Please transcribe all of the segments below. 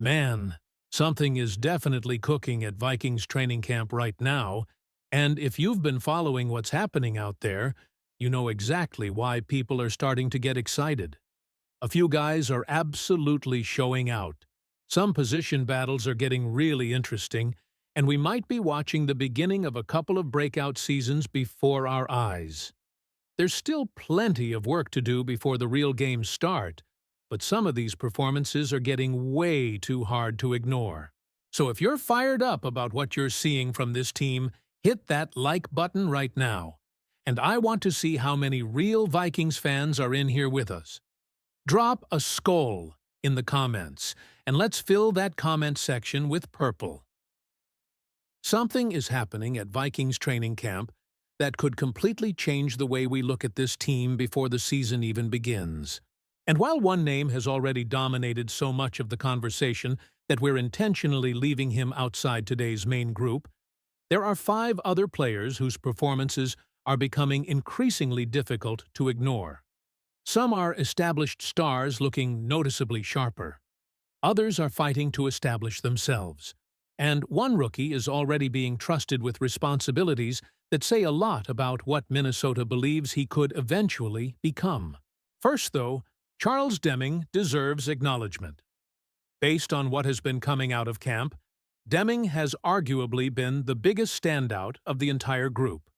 Man, something is definitely cooking at Vikings training camp right now, and if you've been following what's happening out there, you know exactly why people are starting to get excited. A few guys are absolutely showing out. Some position battles are getting really interesting, and we might be watching the beginning of a couple of breakout seasons before our eyes. There's still plenty of work to do before the real games start, but some of these performances are getting way too hard to ignore. So if you're fired up about what you're seeing from this team, hit that like button right now. And I want to see how many real Vikings fans are in here with us. Drop a SKOL in the comments, and let's fill that comment section with purple. Something is happening at Vikings training camp that could completely change the way we look at this team before the season even begins. And while one name has already dominated so much of the conversation that we're intentionally leaving him outside today's main group, there are 5 other players whose performances are becoming increasingly difficult to ignore. Some are established stars looking noticeably sharper. Others are fighting to establish themselves. And one rookie is already being trusted with responsibilities that say a lot about what Minnesota believes he could eventually become. First, though, Charles Deming deserves acknowledgement. Based on what has been coming out of camp, Deming has arguably been the biggest standout of the entire group.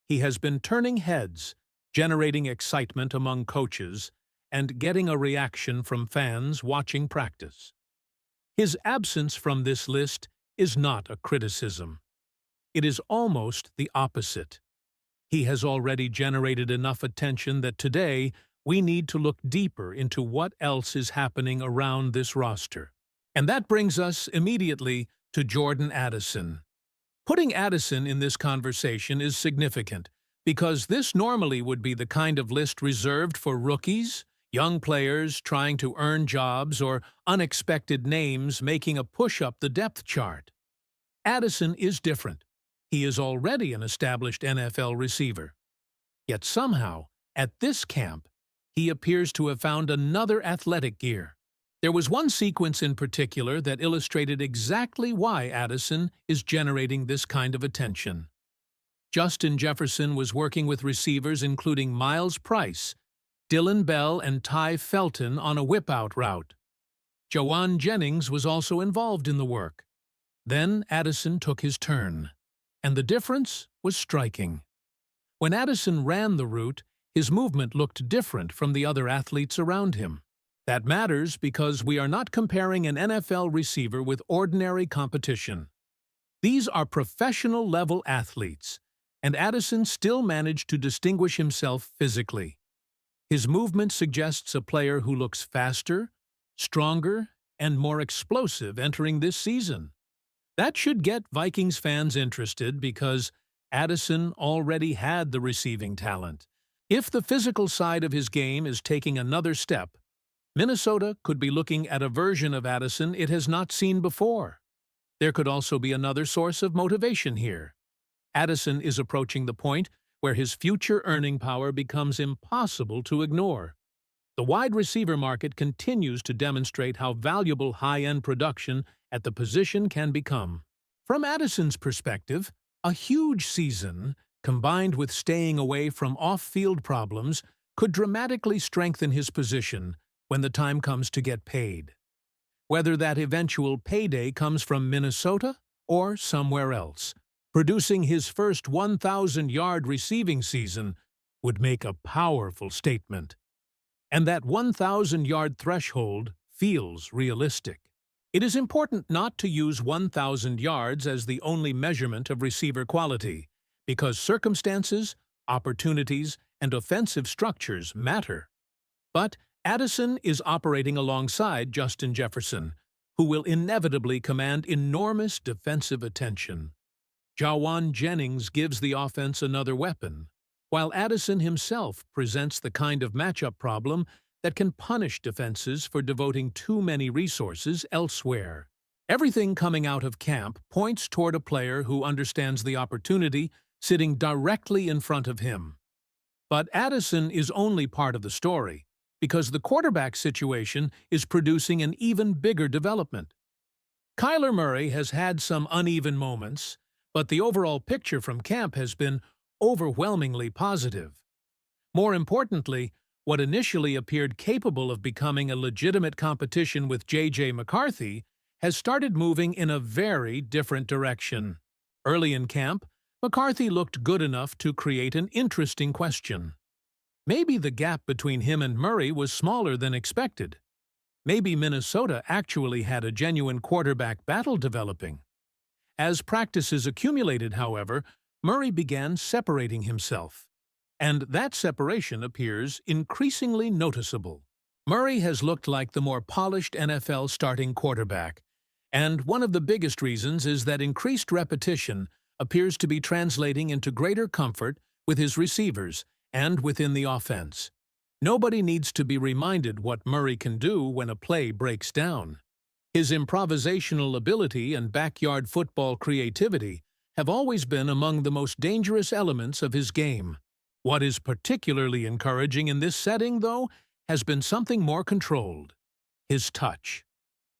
He has been turning heads, generating excitement among coaches, and getting a reaction from fans watching practice. His absence from this list is not a criticism. It is almost the opposite. He has already generated enough attention that today we need to look deeper into what else is happening around this roster. And that brings us immediately to Jordan Addison. Putting Addison in this conversation is significant because this normally would be the kind of list reserved for rookies, young players trying to earn jobs, or unexpected names making a push up the depth chart. Addison is different. He is already an established NFL receiver. Yet somehow, at this camp, he appears to have found another athletic gear. There was one sequence in particular that illustrated exactly why Addison is generating this kind of attention. Justin Jefferson was working with receivers including Miles Price, Dylan Bell, and Ty Felton on a whip-out route. Jauan Jennings was also involved in the work. Then Addison took his turn, and the difference was striking. When Addison ran the route, his movement looked different from the other athletes around him. That matters because we are not comparing an NFL receiver with ordinary competition. These are professional-level athletes, and Addison still managed to distinguish himself physically. His movement suggests a player who looks faster, stronger, and more explosive entering this season. That should get Vikings fans interested because Addison already had the receiving talent. If the physical side of his game is taking another step, Minnesota could be looking at a version of Addison it has not seen before. There could also be another source of motivation here. Addison is approaching the point where his future earning power becomes impossible to ignore. The wide receiver market continues to demonstrate how valuable high-end production at the position can become. From Addison's perspective, a huge season, combined with staying away from off-field problems, could dramatically strengthen his position when the time comes to get paid. Whether that eventual payday comes from Minnesota or somewhere else, producing his first 1,000-yard receiving season would make a powerful statement. And that 1,000-yard threshold feels realistic. It is important not to use 1,000 yards as the only measurement of receiver quality, because circumstances, opportunities, and offensive structures matter. But Addison is operating alongside Justin Jefferson, who will inevitably command enormous defensive attention. Jauan Jennings gives the offense another weapon, while Addison himself presents the kind of matchup problem that can punish defenses for devoting too many resources elsewhere. Everything coming out of camp points toward a player who understands the opportunity sitting directly in front of him. But Addison is only part of the story. because the quarterback situation is producing an even bigger development. Kyler Murray has had some uneven moments, but the overall picture from camp has been overwhelmingly positive. More importantly, what initially appeared capable of becoming a legitimate competition with J.J. McCarthy has started moving in a very different direction. Early in camp, McCarthy looked good enough to create an interesting question. Maybe the gap between him and Murray was smaller than expected. Maybe Minnesota actually had a genuine quarterback battle developing. As practices accumulated, however, Murray began separating himself. And that separation appears increasingly noticeable. Murray has looked like the more polished NFL starting quarterback, and one of the biggest reasons is that increased repetition appears to be translating into greater comfort with his receivers and within the offense. Nobody needs to be reminded what Murray can do when a play breaks down. His improvisational ability and backyard football creativity have always been among the most dangerous elements of his game. What is particularly encouraging in this setting, though, has been something more controlled: his touch.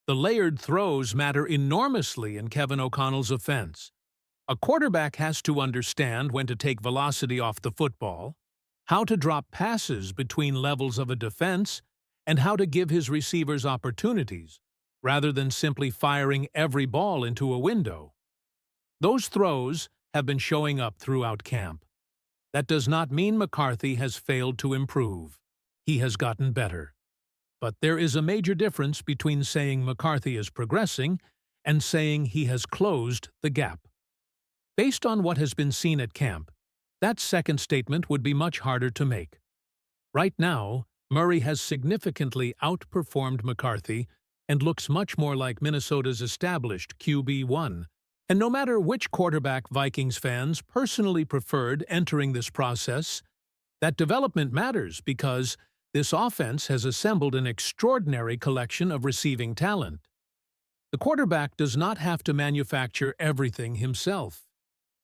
The layered throws matter enormously in Kevin O'Connell's offense. A quarterback has to understand when to take velocity off the football, how to drop passes between levels of a defense, and how to give his receivers opportunities, rather than simply firing every ball into a window. Those throws have been showing up throughout camp. That does not mean McCarthy has failed to improve. He has gotten better. But there is a major difference between saying McCarthy is progressing and saying he has closed the gap. Based on what has been seen at camp, that second statement would be much harder to make. Right now, Murray has significantly outperformed McCarthy and looks much more like Minnesota's established QB1. And no matter which quarterback Vikings fans personally preferred entering this process, that development matters because this offense has assembled an extraordinary collection of receiving talent. The quarterback does not have to manufacture everything himself.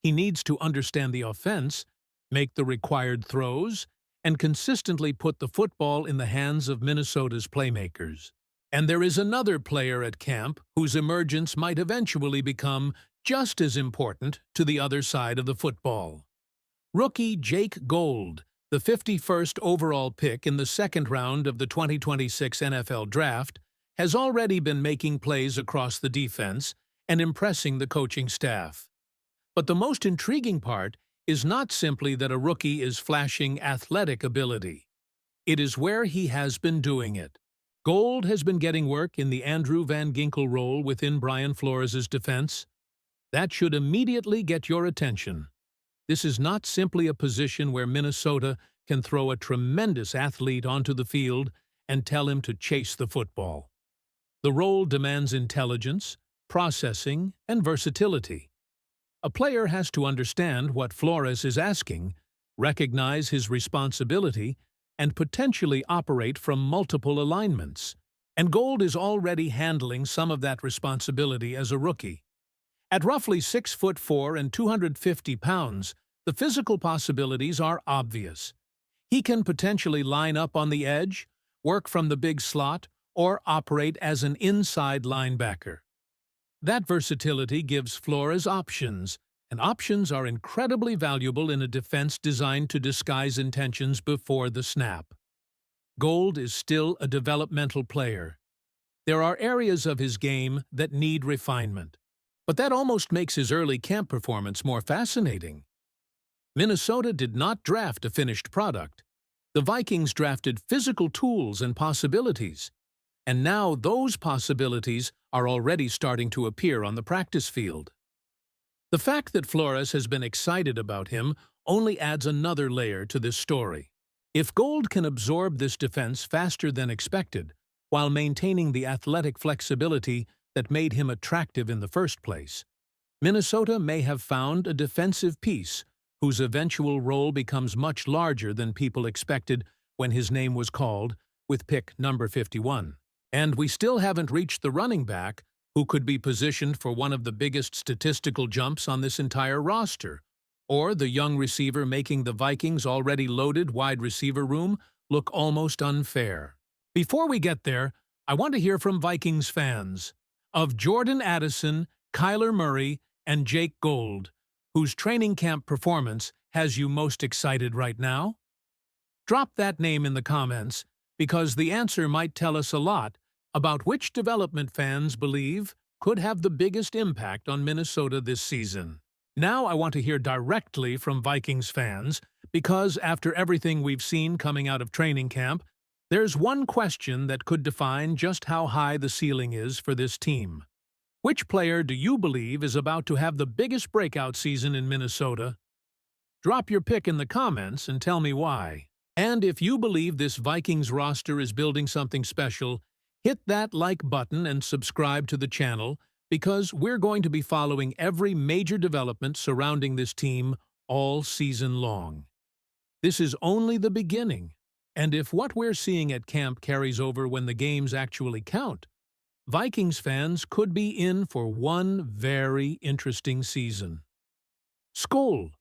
He needs to understand the offense, make the required throws, and consistently put the football in the hands of Minnesota's playmakers. And there is another player at camp whose emergence might eventually become just as important to the other side of the football. Rookie Jake Gold, the 51st overall pick in the second round of the 2026 NFL Draft, has already been making plays across the defense and impressing the coaching staff. But the most intriguing part is not simply that a rookie is flashing athletic ability. It is where he has been doing it. Gold has been getting work in the Andrew Van Ginkel role within Brian Flores' defense. That should immediately get your attention. This is not simply a position where Minnesota can throw a tremendous athlete onto the field and tell him to chase the football. The role demands intelligence, processing, and versatility. A player has to understand what Flores is asking, recognize his responsibility, and potentially operate from multiple alignments. And Gold is already handling some of that responsibility as a rookie. At roughly 6'4" and 250 pounds, the physical possibilities are obvious. He can potentially line up on the edge, work from the big slot, or operate as an inside linebacker. That versatility gives Flores options, and options are incredibly valuable in a defense designed to disguise intentions before the snap. Gold is still a developmental player. There are areas of his game that need refinement. But that almost makes his early camp performance more fascinating. Minnesota did not draft a finished product. The Vikings drafted physical tools and possibilities. And now those possibilities are already starting to appear on the practice field. The fact that Flores has been excited about him only adds another layer to this story. If Gold can absorb this defense faster than expected, while maintaining the athletic flexibility that made him attractive in the first place, Minnesota may have found a defensive piece whose eventual role becomes much larger than people expected when his name was called with pick number 51. And we still haven't reached the running back who could be positioned for one of the biggest statistical jumps on this entire roster, or the young receiver making the Vikings' already loaded wide receiver room look almost unfair. Before we get there, I want to hear from Vikings fans of Jordan Addison, Kyler Murray, and Jake Gold, whose training camp performance has you most excited right now? Drop that name in the comments, because the answer might tell us a lot about which development fans believe could have the biggest impact on Minnesota this season. Now I want to hear directly from Vikings fans, because after everything we've seen coming out of training camp, there's one question that could define just how high the ceiling is for this team. Which player do you believe is about to have the biggest breakout season in Minnesota? Drop your pick in the comments and tell me why. And if you believe this Vikings roster is building something special, hit that like button and subscribe to the channel, because we're going to be following every major development surrounding this team all season long. This is only the beginning, and if what we're seeing at camp carries over when the games actually count, Vikings fans could be in for one very interesting season. SKOL